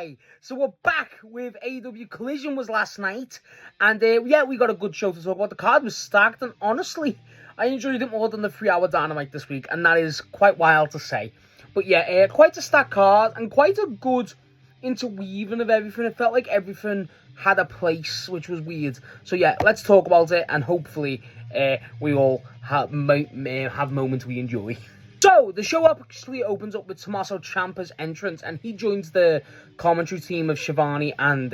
Hi! So we're back with AEW Collision was last night, and yeah, we got a good show to talk about. The card was stacked, and honestly, I enjoyed it more than the 3-hour Dynamite this week, and that is quite wild to say. But yeah, quite a stacked card, and quite a good interweaving of everything. It felt like everything had a place, which was weird. So yeah, let's talk about it, and hopefully we all have moments we enjoy. So, the show actually opens up with Tommaso Ciampa's entrance, and he joins the commentary team of Shivani and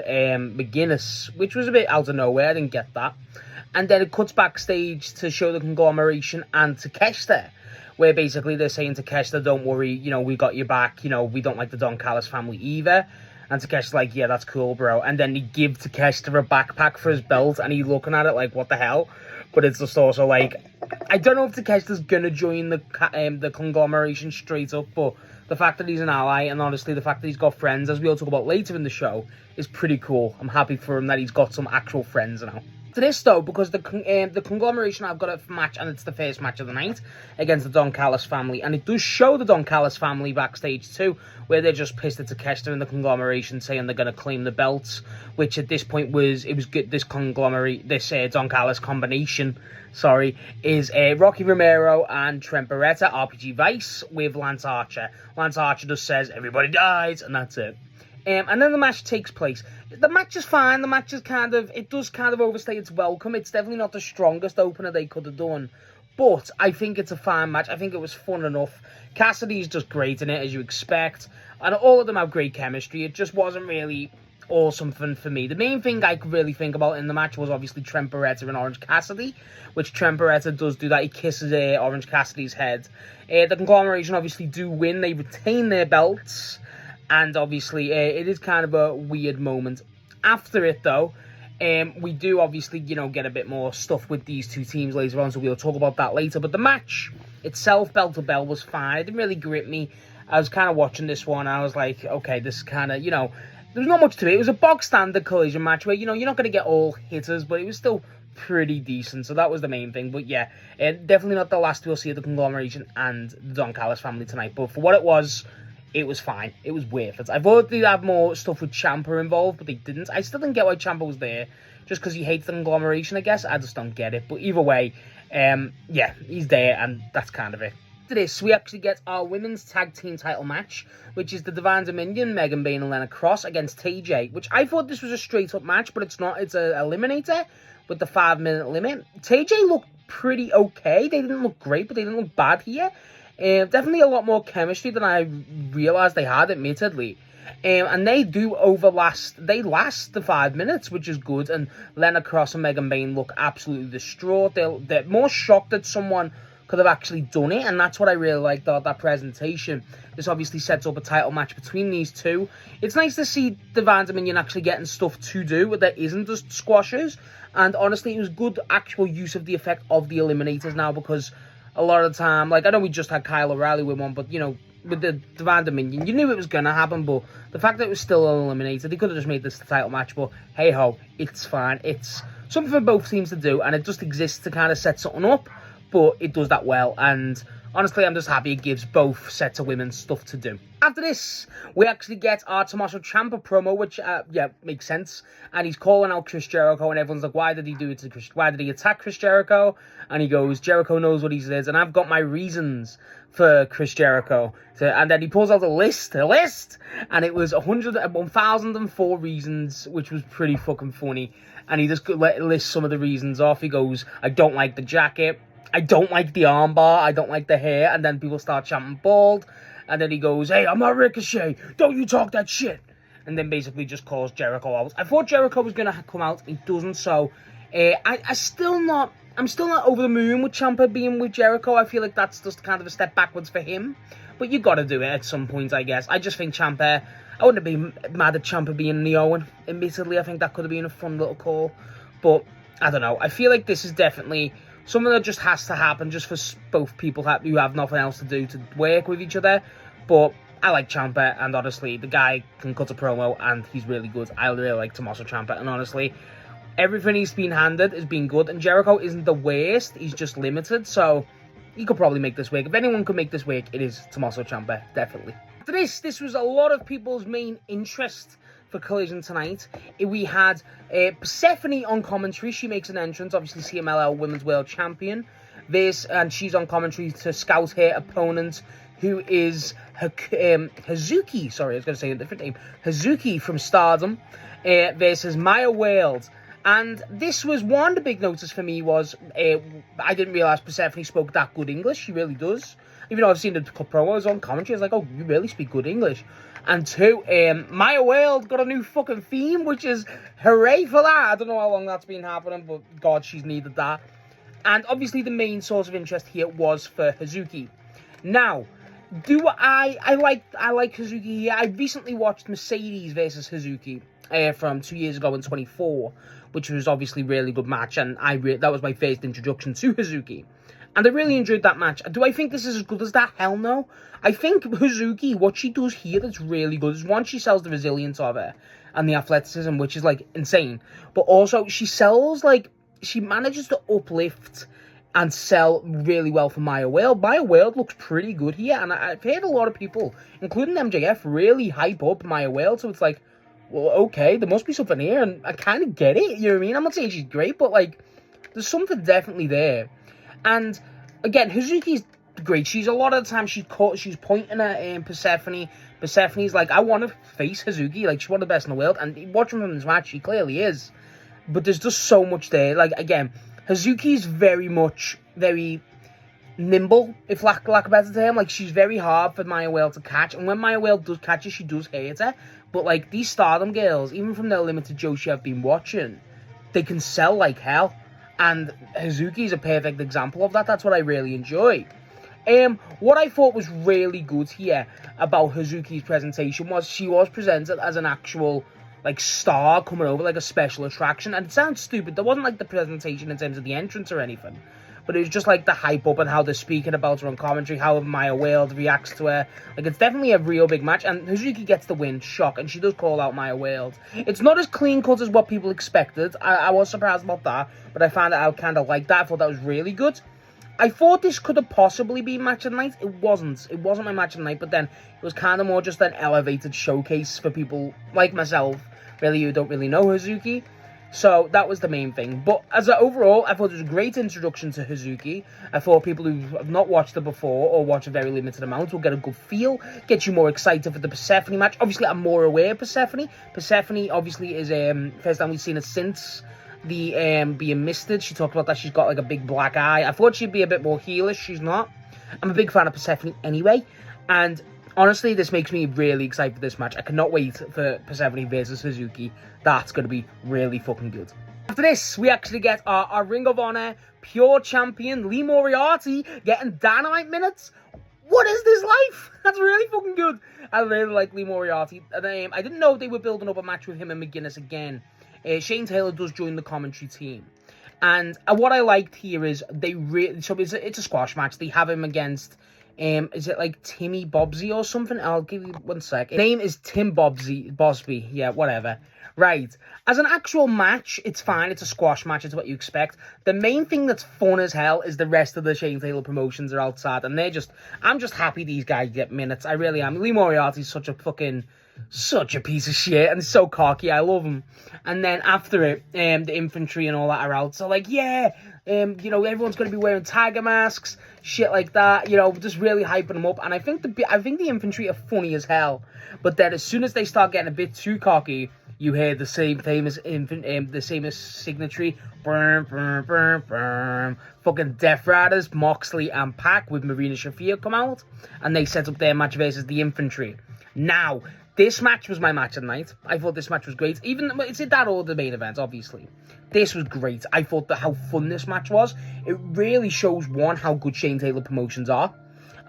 McGuinness, which was a bit out of nowhere. I didn't get that. And then it cuts backstage to show the Conglomeration and Takeshita, where basically they're saying to Takeshita, don't worry, you know, we got your back, you know, we don't like the Don Callis family either. And Takeshita's like, yeah, that's cool, bro. And then he give Takeshita a backpack for his belt, and he's looking at it like, what the hell? But it's just also like, I don't know if Takeshita's going to join the Conglomeration straight up, but the fact that he's an ally, and honestly the fact that he's got friends, as we'll talk about later in the show, is pretty cool. I'm happy for him that he's got some actual friends now. To this though, because the Conglomeration, I've got a match, and it's the first match of the night against the Don Callis family, and it does show the Don Callis family backstage too, where they're just pissed at Takeshita and the Conglomeration, saying they're going to claim the belts, which at this point was good. This Don Callis combination, is Rocky Romero and Trent Berretta, RPG Vice, with Lance Archer. Lance Archer just says, everybody dies, and that's it. And then the match takes place. The match is fine. The match is it does overstay its welcome. It's definitely not the strongest opener they could have done. But I think it's a fine match. I think it was fun enough. Cassidy's just great in it, as you expect. And all of them have great chemistry. It just wasn't really all something for me. The main thing I could really think about in the match was obviously Trent Berretta and Orange Cassidy, which Trent Berretta does do that. He kisses Orange Cassidy's head. The Conglomeration obviously do win. They retain their belts. And obviously, it is kind of a weird moment. After it, though, we do obviously, get a bit more stuff with these two teams later on, so we'll talk about that later. But the match itself, bell to bell, was fine. It didn't really grip me. I was kind of watching this one, and I was like, okay, this is kind of, there's not much to it. It was a bog standard Collision match where, you're not going to get all hitters, but it was still pretty decent. So that was the main thing. But yeah, definitely not the last we'll see of the Conglomeration and the Don Callis family tonight. But for what it was fine. It was worth it. I thought they'd have more stuff with Ciampa involved, but they didn't. I still didn't get why Ciampa was there. Just because he hates the Conglomeration, I guess. I just don't get it. But either way, yeah, he's there, and that's kind of it. After this, we actually get our women's tag team title match, which is the Divine Dominion, Bayne and Lena Kross against TayJay, which I thought this was a straight-up match, but it's not. It's an eliminator with the 5-minute limit. TayJay looked pretty okay. They didn't look great, but they didn't look bad here. Definitely a lot more chemistry than I realised they had, admittedly. And they last the 5 minutes, which is good. And Lena Kross and Megan Bayne look absolutely distraught. They're more shocked that someone could have actually done it, and that's what I really liked about that presentation. This obviously sets up a title match between these two. It's nice to see Divine Dominion actually getting stuff to do that isn't just squashes. And honestly, it was good actual use of the effect of the eliminators now, because a lot of the time, like, I know we just had Kyle O'Reilly with one, but, with the Divine Dominion, you knew it was going to happen, but the fact that it was still eliminated, they could have just made this the title match, but hey-ho, it's fine. It's something both teams to do, and it just exists to kind of set something up, but it does that well, and honestly, I'm just happy it gives both sets of women stuff to do. After this, we actually get our Tommaso Ciampa promo, which, yeah, makes sense. And he's calling out Chris Jericho, and everyone's like, why did he do it to Chris? Why did he attack Chris Jericho? And he goes, Jericho knows what he says, and I've got my reasons for Chris Jericho. And then he pulls out a list, and it was 1,004 reasons, which was pretty fucking funny. And he just lists some of the reasons off. He goes, I don't like the jacket, I don't like the armbar, I don't like the hair, and then people start chanting bald. And then he goes, hey, I'm not Ricochet, don't you talk that shit. And then basically just calls Jericho out. I thought Jericho was going to come out, he doesn't, so I'm still not over the moon with Ciampa being with Jericho. I feel like that's just kind of a step backwards for him. But you got to do it at some point, I guess. I just think Ciampa, I wouldn't have been mad at Ciampa being Neowen. Admittedly, I think that could have been a fun little call. But, I don't know, I feel like this is definitely something that just has to happen just for both people who have nothing else to do to work with each other. But I like Ciampa, and honestly, the guy can cut a promo, and he's really good. I really like Tommaso Ciampa, and honestly, everything he's been handed has been good. And Jericho isn't the worst, he's just limited, so he could probably make this work. If anyone could make this work, it is Tommaso Ciampa, definitely. After After this was a lot of people's main interest for Collision tonight. We had Persephone on commentary. She makes an entrance, obviously CMLL Women's World Champion. And she's on commentary to scout her opponent, who is Hazuki. Sorry, I was going to say a different name. Hazuki from Stardom versus Maya Wales. And this was one of the big notices for me was I didn't realise Persephone spoke that good English. She really does. Even though I've seen the promos on commentary, I was like, oh, you really speak good English. And two, Maya Wales got a new fucking theme, which is hooray for that. I don't know how long that's been happening, but God, she's needed that. And obviously the main source of interest here was for Hazuki. Now, I like Hazuki here. I recently watched Mercedes versus Hazuki from 2 years ago in 24, which was obviously a really good match, and that was my first introduction to Hazuki. And I really enjoyed that match. Do I think this is as good as that? Hell no. I think Hazuki, what she does here that's really good is, one, she sells the resilience of her and the athleticism, which is, like, insane. But also, she manages to uplift and sell really well for Maya Wales. Maya Wales looks pretty good here, and I've heard a lot of people, including MJF, really hype up Maya Wales, so it's like, well, okay, there must be something here, and I kind of get it, you know what I mean? I'm not saying she's great, but, like, there's something definitely there. And, again, Hazuki's great. She's, a lot of the time, she's pointing at Persephone. Persephone's like, I want to face Hazuki, like, she's one of the best in the world, and watching from this match, she clearly is. But there's just so much there. Like, again, Hazuki's very nimble, if lack of a better term. Like, she's very hard for Maya Wales to catch. And when Maya Wales does catch her, she does hurt her. But, like, these Stardom girls, even from their limited Joshi I've been watching, they can sell like hell. And Hazuki's a perfect example of that. That's what I really enjoy. What I thought was really good here about Hazuki's presentation was she was presented as an actual, like, star coming over, like a special attraction. And it sounds stupid. There wasn't, like, the presentation in terms of the entrance or anything. But it was just, like, the hype up and how they're speaking about her on commentary, how Maya Wales reacts to her. Like, it's definitely a real big match. And Hazuki gets the win, shock. And she does call out Maya Wales. It's not as clean-cut as what people expected. I was surprised about that. But I found that I kind of liked that. I thought that was really good. I thought this could have possibly been match of the night. It wasn't. It wasn't my match of the night. But then it was kind of more just an elevated showcase for people like myself, really, who don't really know Hazuki. So that was the main thing. But as overall, I thought it was a great introduction to Hazuki. I thought people who have not watched her before or watch a very limited amount will get a good feel, get you more excited for the Persephone match. Obviously, I'm more aware of Persephone. Persephone obviously is first time we've seen her since the being misted. She talked about that she's got like a big black eye. I thought she'd be a bit more heelish. She's not. I'm a big fan of Persephone anyway, and honestly, this makes me really excited for this match. I cannot wait for Persephone versus Hazuki. That's going to be really fucking good. After this, we actually get our Ring of Honor pure champion, Lee Moriarty, getting Dynamite minutes. What is this life? That's really fucking good. I really like Lee Moriarty. And, I didn't know they were building up a match with him and McGuinness again. Shane Taylor does join the commentary team. And what I liked here is so it's a squash match. They have him against... is it like Timmy Bobsy or something? I'll give you 1 sec. His name is Tim Bosby. Yeah, whatever. Right. As an actual match, it's fine. It's a squash match. It's what you expect. The main thing that's fun as hell is the rest of the Shane Taylor promotions are outside. And I'm just happy these guys get minutes. I really am. Lee Moriarty's such a piece of shit and so cocky. I love him. And then after it, the infantry and all that are out. So like, yeah, everyone's going to be wearing tiger masks, shit like that. Just really hyping them up. And I think the infantry are funny as hell. But then as soon as they start getting a bit too cocky, you hear the same famous signatory, fucking Death Riders, Moxley and PAC with Marina Shafir come out, and they set up their match versus the infantry. Now, this match was my match of the night. I thought this match was great. Even it's in that order, the main event, obviously. This was great. I thought that how fun this match was. It really shows, one, how good Shane Taylor promotions are.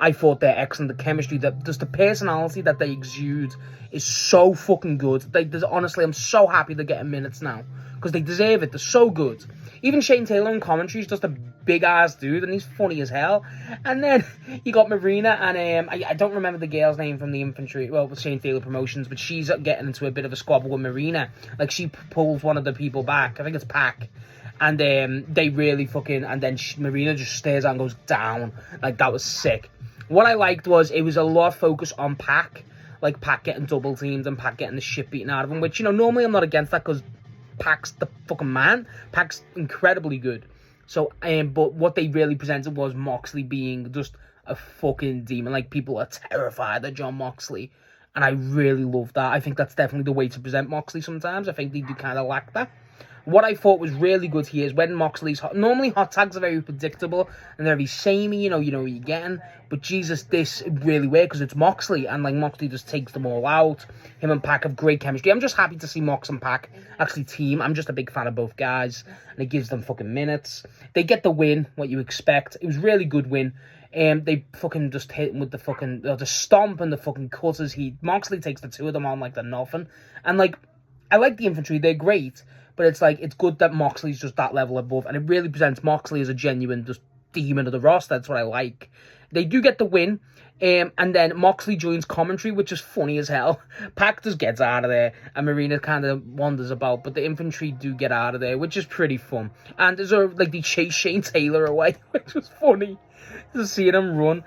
I thought they're excellent. The chemistry, just the personality that they exude is so fucking good. Honestly, I'm so happy they're getting minutes now. Because they deserve it. They're so good. Even Shane Taylor in commentary is just a big-ass dude, and he's funny as hell. And then you got Marina, and I don't remember the girl's name from the infantry, well, with Shane Taylor Promotions, but she's getting into a bit of a squabble with Marina. Like, she pulls one of the people back. I think it's PAC. And they really fucking... And then Marina just stares out and goes down. Like, that was sick. What I liked was it was a lot of focus on PAC. like PAC getting double teamed and PAC getting the shit beaten out of him, which, you know, normally I'm not against that because PAC's the fucking man. PAC's incredibly good. So, but what they really presented was Moxley being just a fucking demon. Like, people are terrified of Jon Moxley. And I really love that. I think that's definitely the way to present Moxley sometimes. I think they do kind of lack that. What I thought was really good here is when Moxley's hot. Normally, hot tags are very predictable and they're very samey, you know what you're getting. But Jesus, this really worked because it's Moxley, and like Moxley just takes them all out. Him and PAC have great chemistry. I'm just happy to see Mox and PAC actually team. I'm just a big fan of both guys, and it gives them fucking minutes. They get the win, what you expect. It was a really good win. They fucking just hit him with the fucking the stomp and the fucking cutters. Moxley takes the two of them on like they're nothing. And like, I like the infantry, they're great. But it's like, it's good that Moxley's just that level above. And it really presents Moxley as a genuine just demon of the roster. That's what I like. They do get the win. And then Moxley joins commentary, which is funny as hell. PAC just gets out of there. And Marina kind of wanders about. But the infantry do get out of there, which is pretty fun. And there's like, they chase Shane Taylor away, which was funny. Just seeing him run.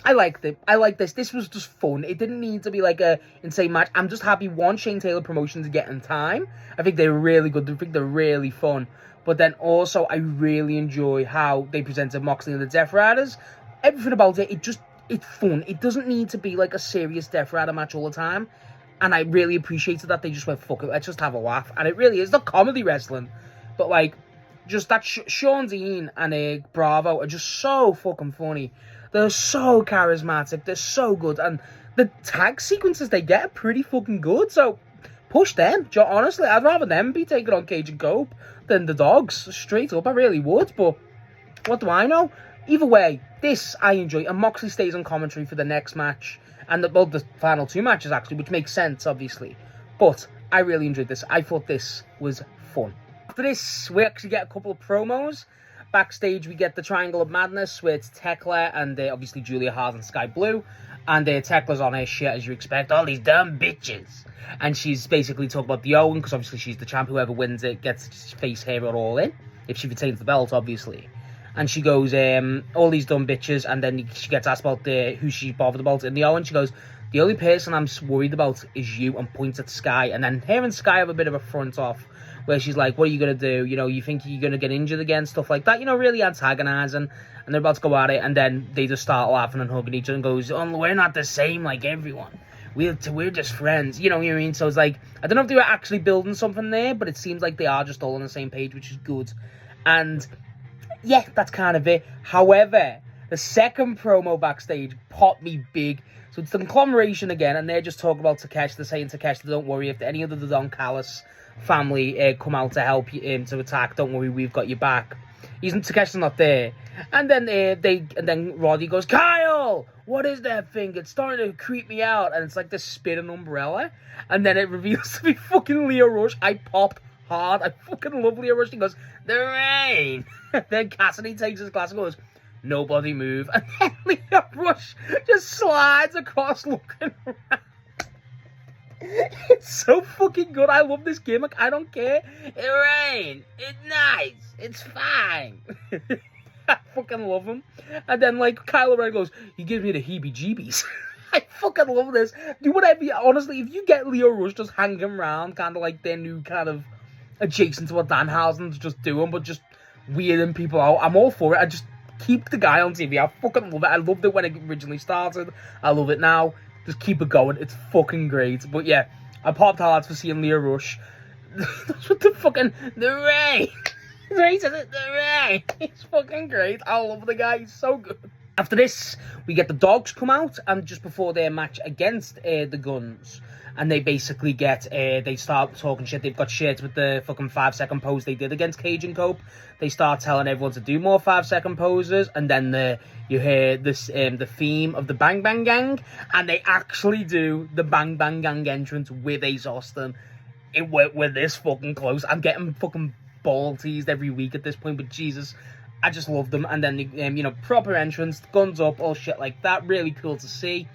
I liked it. I like this. This was just fun. It didn't need to be like a insane match. I'm just happy one Shane Taylor promotion to get in time. I think they're really good. I think they're really fun. But then also, I really enjoy how they presented Moxley and the Death Riders. Everything about it, it's fun. It doesn't need to be like a serious Death Rider match all the time. And I really appreciated that they just went, fuck it, let's just have a laugh. And it really is the comedy wrestling. But like, just that Sean Dean and Bravo are just so fucking funny. They're so charismatic. They're so good. And the tag sequences they get are pretty fucking good. So, push them. Honestly, I'd rather them be taking on Cage and Cope than the Dogs. Straight up, I really would. But, what do I know? Either way, this I enjoy. And Moxley stays on commentary for the next match. And the final two matches, actually, which makes sense, obviously. But, I really enjoyed this. I thought this was fun. After this, we actually get a couple of promos. Backstage, we get the Triangle of Madness, where it's Tekla and obviously Julia Hart and Skye Blue. And Tekla's on her shit, as you expect. All these dumb bitches. And she's basically talking about the Owen, because obviously she's the champ. Whoever wins it gets to face her at All In. If she retains the belt, obviously. And she goes, all these dumb bitches. And then she gets asked about who she's bothered about in the Owen. She goes, the only person I'm worried about is you, and points at Skye. And then her and Skye have a bit of a front off, where she's like, what are you going to do? You know, you think you're going to get injured again? Stuff like that. You know, really antagonizing. And they're about to go at it. And then they just start laughing and hugging each other and goes, oh, we're not the same like everyone. We're just friends. You know what I mean? So it's like, I don't know if they were actually building something there, but it seems like they are just all on the same page, which is good. And yeah, that's kind of it. However, the second promo backstage popped me big. So it's the Conglomeration again, and they're just talking about Takeshita. They're saying, Takeshita, don't worry, if any of the Don Callis family come out to help you to attack, don't worry, we've got your back. Takeshita's not there. And then Roddy goes, Kyle, what is that thing? It's starting to creep me out. And it's like this spinning umbrella. And then it reveals to be fucking Lio Rush. I popped hard. I fucking love Lio Rush. He goes, the rain. Then Cassidy takes his glass and goes, nobody move. And then Lio Rush just slides across looking around. It's so fucking good. I love this gimmick. I don't care. It rain. It's nice. It's fine. I fucking love him. And then, like, Kyle O'Reilly goes, he gives me the heebie-jeebies. I fucking love this. Do whatever you... Honestly, if you get Lio Rush just hanging around, kind of like their new kind of adjacent to what Danhausen's just doing, but just weirding people out, I'm all for it. I just keep the guy on TV. I fucking love it. I loved it when it originally started. I love it now. Just keep it going. It's fucking great. But yeah, I popped hard for seeing Lio Rush. That's what the fucking... The rain. The rain says it. The rain. It's fucking great. I love the guy. He's so good. After this, we get the Dogs come out. And just before their match against the Guns. And they basically get... they start talking shit. They've got shit with the fucking 5-second pose they did against Cage and Cope. They start telling everyone to do more 5-second poses. And then you hear this the theme of the Bang Bang Gang. And they actually do the Bang Bang Gang entrance with Ace Austin. We're this fucking close. I'm getting fucking ball teased every week at this point. But Jesus, I just love them. And then, proper entrance. Guns up, all shit like that. Really cool to see.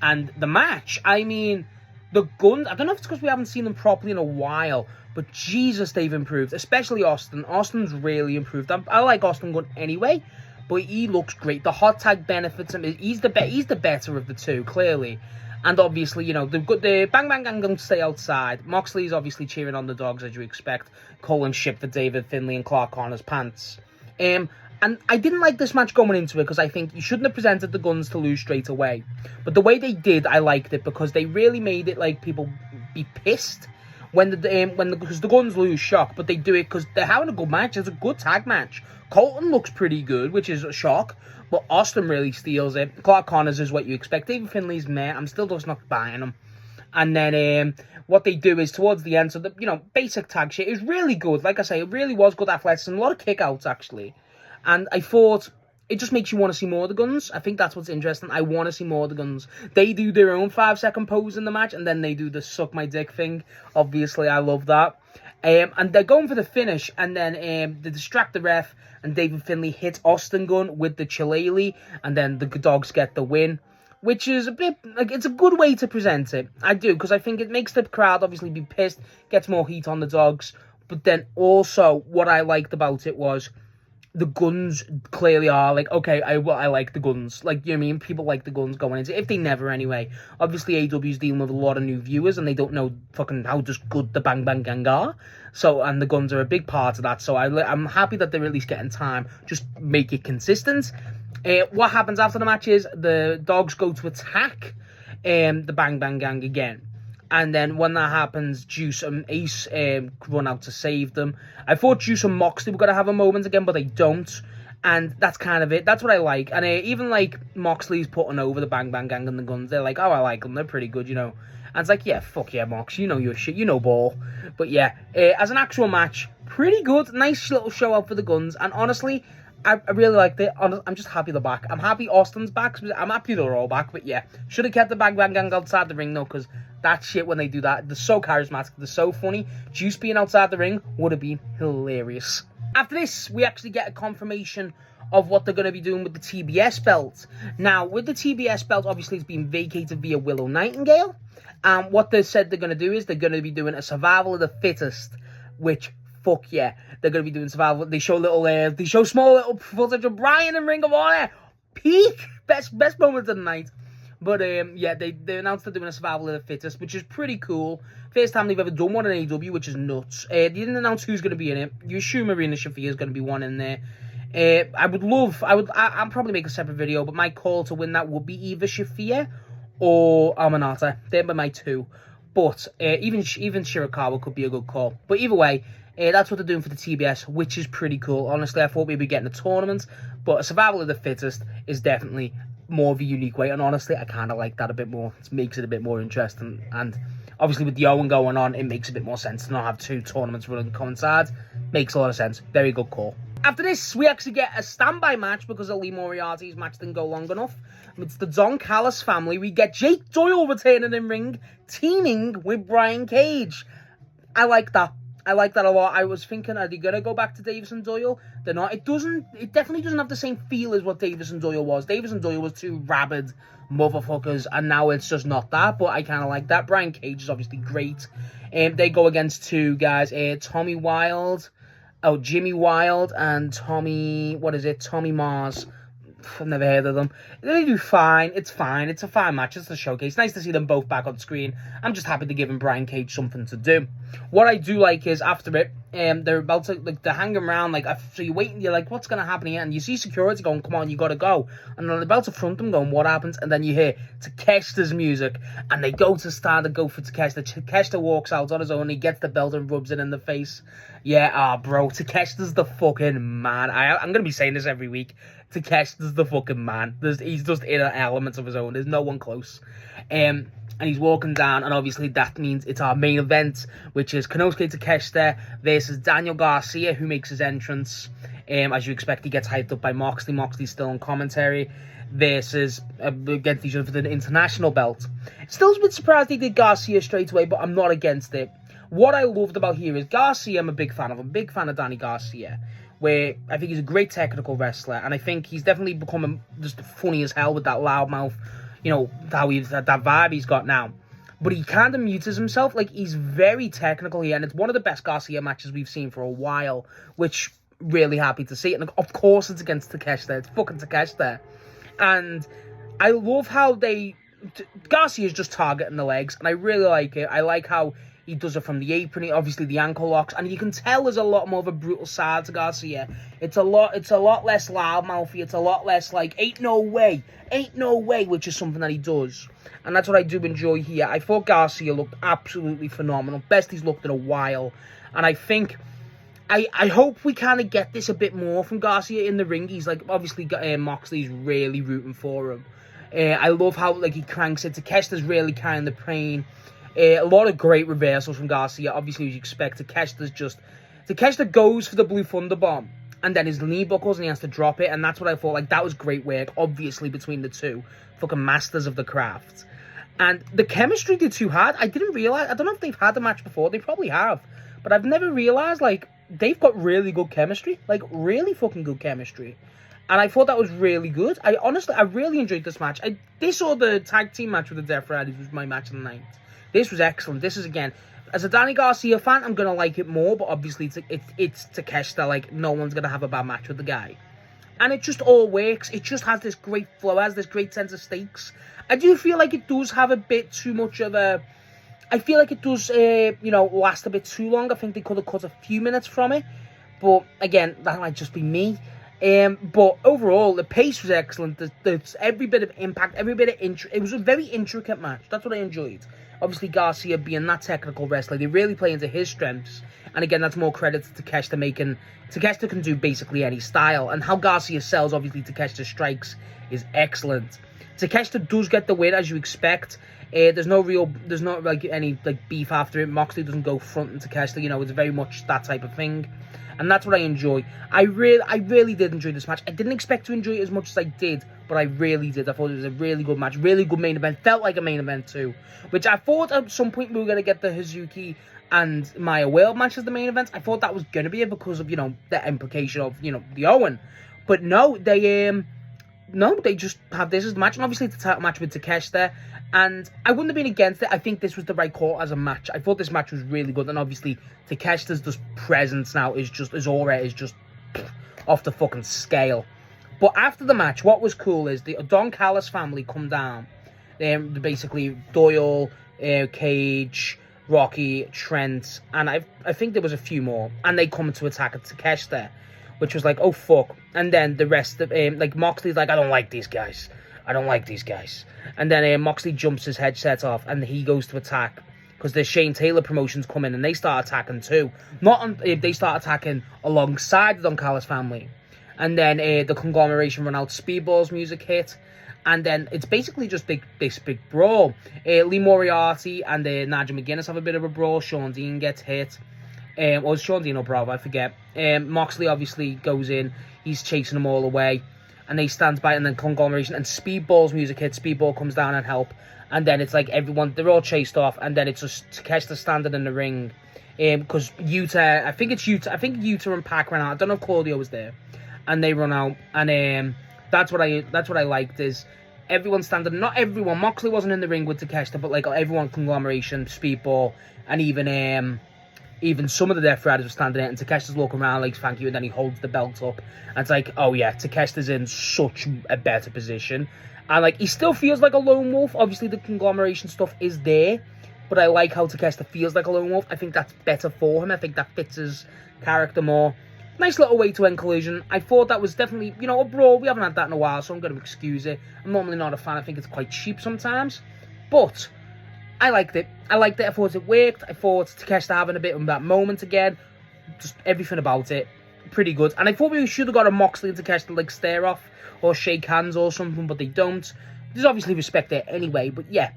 And the match, I mean... The Guns, I don't know if it's because we haven't seen them properly in a while, but Jesus, they've improved. Especially Austin. Austin's really improved. I like Austin Gunn anyway, but he looks great. The hot tag benefits him. He's the better of the two, clearly. And obviously, you know, the Bang Bang Gang don't stay outside. Moxley's obviously cheering on the dogs, as you expect. Calling shit for David Finlay and Clark Connor's pants. And I didn't like this match going into it because I think you shouldn't have presented the Guns to lose straight away. But the way they did, I liked it because they really made it like people be pissed because the Guns lose shock, but they do it because they're having a good match. It's a good tag match. Colton looks pretty good, which is a shock, but Austin really steals it. Clark Connors is what you expect. David Finlay's meh. I'm still just not buying him. And then what they do is towards the end, so the basic tag shit is really good. Like I say, it really was good athleticism, a lot of kickouts actually. And I thought it just makes you want to see more of the Guns. I think that's what's interesting. I want to see more of the Guns. They do their own 5-second pose in the match, and then they do the suck my dick thing. Obviously, I love that. And they're going for the finish, and then they distract the ref, and David Finlay hits Austin Gunn with the Shillelagh, and then the dogs get the win. Which is a bit, like, it's a good way to present it. I do, because I think it makes the crowd obviously be pissed, gets more heat on the dogs. But then also, what I liked about it was the Guns clearly are like, okay, I like the Guns. Like, you know what I mean? People like the Guns going into it, if they never anyway. Obviously, AEW's dealing with a lot of new viewers, and they don't know fucking how just good the Bang Bang Gang are. So, and the Guns are a big part of that. So I'm happy that they're at least getting time. Just make it consistent. What happens after the match is the dogs go to attack the Bang Bang Gang again. And then when that happens, Juice and Ace run out to save them. I thought Juice and Moxley were going to have a moment again, but they don't. And that's kind of it. That's what I like. And even like Moxley's putting over the Bang Bang Gang and the Guns. They're like, oh, I like them. They're pretty good, you know. And it's like, yeah, fuck yeah, Mox. You know your shit. You know ball. But yeah, as an actual match, pretty good. Nice little show out for the Guns. And honestly, I really liked it. I'm just happy they're back. I'm happy Austin's back. I'm happy they're all back. But yeah, should have kept the Bang Bang Gang outside the ring though, because that shit when they do that, they're so charismatic, they're so funny. Juice being outside the ring would have been hilarious. After this, we actually get a confirmation of what they're going to be doing with the TBS belt. Now, with the TBS belt, obviously it's been vacated via Willow Nightingale. What they said they're going to do is they're going to be doing a survival of the fittest, which, fuck yeah, they're going to be doing survival. They show small little footage of Brian and Ring of Honor. Peak! Best moments of the night. But, yeah, they announced they're doing a survival of the fittest, which is pretty cool. First time they've ever done one in AEW, which is nuts. They didn't announce who's going to be in it. You assume Marina Shafir is going to be one in there. I'll probably make a separate video, but my call to win that would be either Shafir or Aminata. They're my two. But, even Shirakawa could be a good call. But either way, that's what they're doing for the TBS, which is pretty cool. Honestly, I thought we'd be getting a tournament, but a survival of the fittest is definitely more of a unique way, and honestly, I kind of like that a bit more. It makes it a bit more interesting, and obviously with the Owen going on, it makes a bit more sense to not have two tournaments running coincide. Makes a lot of sense. Very good call. After this, we actually get a standby match because Lee Moriarty's match didn't go long enough. It's the Don Callis family. We get Jake Doyle returning in ring, teaming with Brian Cage. I like that. I like that a lot. I was thinking, are they going to go back to Davis and Doyle? They're not. It definitely doesn't have the same feel as what Davis and Doyle was. Davis and Doyle was two rabid motherfuckers, and now it's just not that, but I kind of like that. Brian Cage is obviously great. They go against two guys, Jimmy Wild, and Tommy Mars. I've never heard of them. They do fine. It's fine. It's a fine match. It's a showcase. Nice to see them both back on screen. I'm just happy to give Brian Cage something to do. What I do like is after it, they're about to they're hanging around so you're waiting. You're like, what's gonna happen here? And you see security going, come on, you gotta go. And they're about to front them, going, what happens? And then you hear Takeshita's music, and they go to stand and go for Takeshita. Takeshita walks out on his own. He gets the belt and rubs it in the face. Yeah, bro, Takeshita's the fucking man. I'm gonna be saying this every week. Takeshita's the fucking man. He's just in elements of his own. There's no one close. And he's walking down, and obviously that means it's our main event, which is Konosuke Takeshita versus Daniel Garcia, who makes his entrance. As you expect, he gets hyped up by Moxley. Moxley's still on commentary. Versus against each other for the international belt. Still a bit surprised they did Garcia straight away, but I'm not against it. What I loved about here is Garcia, I'm a big fan of. I'm a big fan of Danny Garcia, where I think he's a great technical wrestler, and I think he's definitely becoming just funny as hell with that loudmouth, you know, that vibe he's got now. But he kind of mutes himself, like he's very technical here, and it's one of the best Garcia matches we've seen for a while, which really happy to see. And of course it's against Takeshita, it's fucking Takeshita. And I love how they Garcia's just targeting the legs, and I really like it. I like how he does it from the apron, obviously the ankle locks, and you can tell there's a lot more of a brutal side to Garcia. It's a lot less loudmouthy. It's a lot less like ain't no way, which is something that he does, and that's what I do enjoy here. I thought Garcia looked absolutely phenomenal, best he's looked in a while, and I think. I hope we kind of get this a bit more from Garcia in the ring. He's like, obviously, Moxley's really rooting for him. I love how like he cranks it. Takeshita's really carrying the pain. A lot of great reversals from Garcia. Obviously, as you expect, Takeshita goes for the Blue Thunder Bomb, and then his knee buckles and he has to drop it. And that's what I thought. Like, that was great work, obviously, between the two. Fucking masters of the craft. And the chemistry the two had, I didn't realize. I don't know if they've had a match before. They probably have. But I've never realized, like, they've got really good chemistry. Like, really fucking good chemistry. And I thought that was really good. I really enjoyed this match. This or the tag team match with the Death Riders was my match of the night. This was excellent. This is, again, as a Danny Garcia fan, I'm going to like it more. But obviously, it's Takeshita. Like, no one's going to have a bad match with the guy. And it just all works. It just has this great flow, has this great sense of stakes. I do feel like it does have a bit too much of a... I feel like it does, last a bit too long. I think they could have cut a few minutes from it. But, again, that might just be me. But overall, the pace was excellent. There's every bit of impact, every bit of... It was a very intricate match. That's what I enjoyed. Obviously, Garcia being that technical wrestler, they really play into his strengths. And again, that's more credit to Takeshita Takeshita can do basically any style. And how Garcia sells, obviously, Takeshita strikes is excellent. Takeshita does get the win, as you expect. There's not like any like beef after it. Moxley doesn't go front into Takeshita. It's very much that type of thing. And that's what I enjoy. I really did enjoy this match. I didn't expect to enjoy it as much as I did, but I really did. I thought it was a really good match. Really good main event. Felt like a main event too. Which I thought at some point we were going to get the Hazuki and Maya World match as the main event. I thought that was going to be it because of, the implication of, the Owen. But no, they just have this as the match. And obviously it's a title match with Takeshita. And I wouldn't have been against it. I think this was the right call as a match. I thought this match was really good. And obviously, Takeshita's just presence now his aura is just off the fucking scale. But after the match, what was cool is the Don Callis family come down. They're basically Doyle, Cage, Rocky, Trent, and I think there was a few more. And they come to attack at Takeshita, which was like, oh fuck. And then the rest of Moxley's like, I don't like these guys. And then Moxley jumps his headset off and he goes to attack because the Shane Taylor promotions come in and they start attacking too. They start attacking alongside the Don Callis family. And then the Conglomeration run out, Speedball's music hit. And then it's basically just big brawl. Lee Moriarty and Nigel McGuinness have a bit of a brawl. Sean Dean gets hit. Or Sean Dean or Bravo, I forget. Moxley obviously goes in. He's chasing them all away. And they stand by, and then Conglomeration and Speedball's music hits. Speedball comes down and help. And then it's like everyone, they're all chased off. And then it's just Takeshita standing in the ring. Because Yuta, I think Yuta and PAC ran out. I don't know if Claudio was there. And they run out. And that's what I liked is everyone standing. Not everyone. Moxley wasn't in the ring with Takeshita, but like everyone, Conglomeration, Speedball, and even some of the Death Riders were standing there, and Takeshita's looking around like, thank you, and then he holds the belt up. And it's like, oh yeah, Takeshita's in such a better position. And like, he still feels like a lone wolf. Obviously, the Conglomeration stuff is there. But I like how Takeshita feels like a lone wolf. I think that's better for him. I think that fits his character more. Nice little way to end Collision. I thought that was definitely, a brawl. We haven't had that in a while, so I'm going to excuse it. I'm normally not a fan. I think it's quite cheap sometimes. But I liked it. I thought it worked. I thought Takeshita having a bit of that moment again. Just everything about it. Pretty good. And I thought we should have got a Moxley and Takeshita like stare off or shake hands or something, but they don't. There's obviously respect there anyway, but yeah.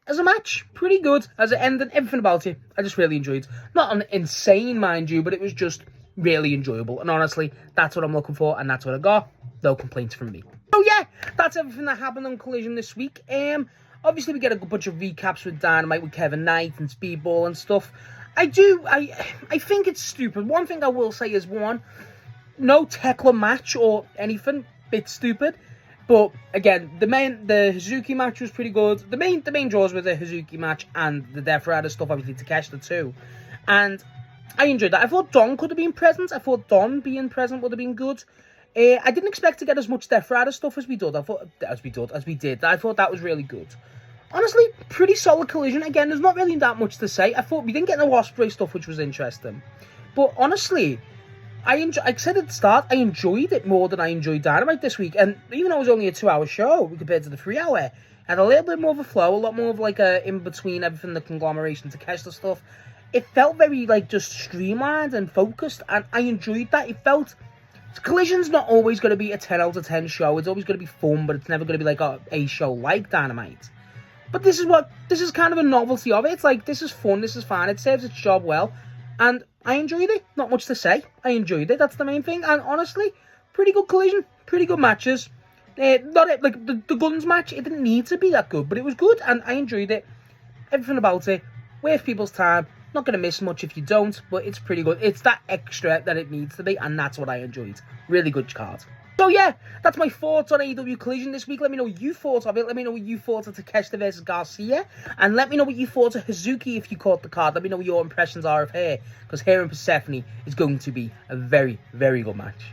As a match, pretty good. As it ended, everything about it, I just really enjoyed. Not an insane, mind you, but it was just really enjoyable. And honestly, that's what I'm looking for, and that's what I got. No complaints from me. So yeah, that's everything that happened on Collision this week. Obviously, we get a bunch of recaps with Dynamite, with Kevin Knight and Speedball and stuff. I think it's stupid. One thing I will say is, no Tekla match or anything. Bit stupid. But again, the Hazuki match was pretty good. The main draws were the Hazuki match and the Death Rider stuff, obviously Takeshita too. And I enjoyed that. I thought Don could have been present. I thought Don being present would have been good. I didn't expect to get as much Death Rider stuff as we did. I thought that was really good. honestly, pretty solid Collision. Again, there's not really that much to say. I thought we didn't get no Ospreay stuff, which was interesting. But honestly, I said at the start, I enjoyed it more than I enjoyed Dynamite this week. And even though it was only a 2-hour show compared to the 3-hour, it had a little bit more of a flow, a lot more of like a in-between everything, the Conglomeration, Takeshita stuff. It felt very like just streamlined and focused, and I enjoyed that. It felt... Collision's not always going to be a 10 out of 10 show. It's always going to be fun, but it's never going to be like a show like Dynamite. But this is kind of a novelty of it. It's like, this is fun, this is fine, it serves its job well, and I enjoyed it. Not much to say. I enjoyed it, that's the main thing. And honestly, pretty good Collision, pretty good matches. Not it, like the Guns match, it didn't need to be that good, but it was good, and I enjoyed it. Everything about it, worth people's time. Not going to miss much if you don't, but it's pretty good. It's that extra that it needs to be, and that's what I enjoyed. Really good card. So yeah, that's my thoughts on AEW Collision this week. Let me know what you thought of it. Let me know what you thought of Takeshita versus Garcia. And let me know what you thought of Hazuki if you caught the card. Let me know what your impressions are of her, because her and Persephone is going to be a very, very good match.